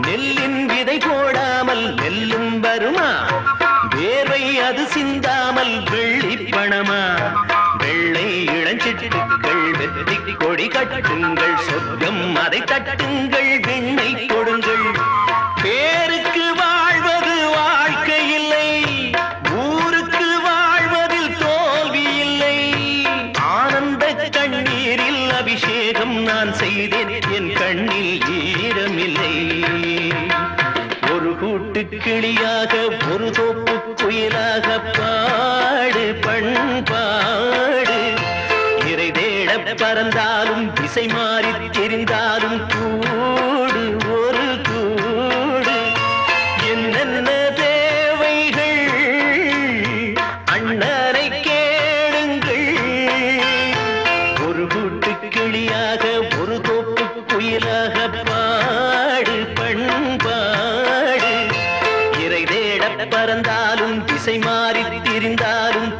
நெல்லின் விதை போடாமல் நெல்லும் வருமா வேர்வை அது சிந்தாமல் வெள்ளி பணமா வெள்ளை இளஞ்சிட்டுக்கள் வெற்றி கொடி கட்டுங்கள் சொர்க்கம் அதை தட்டுங்கள் விண்ணை கொடுங்கள் பேருக்கு வாழ்வது வாழ்க்கை இல்லை ஊருக்கு வாழ்வதில் தோல்வி இல்லை ஆனந்த கண்ணீரில் அபிஷேகம் நான் செய்தேன் என் கண்ணில் ஈரமில்லை ஒரு கூட்டு கிளியாக ஒரு தோப்பு குயிலாக பாடு பண்பாடு இறை தேட பறந்தாலும் திசை மாறி தெரிந்தாலும் கூடு ஒரு கூடு என்னென்ன தேவைகள் அண்ணனை கேளுங்கள் ஒரு கூட்டு கிளியாக ஒரு தோப்பு குயிலாக பாடு பண்பாடு இறை தேட பறந்தாலும் திசை மாறி திரிந்தாலும்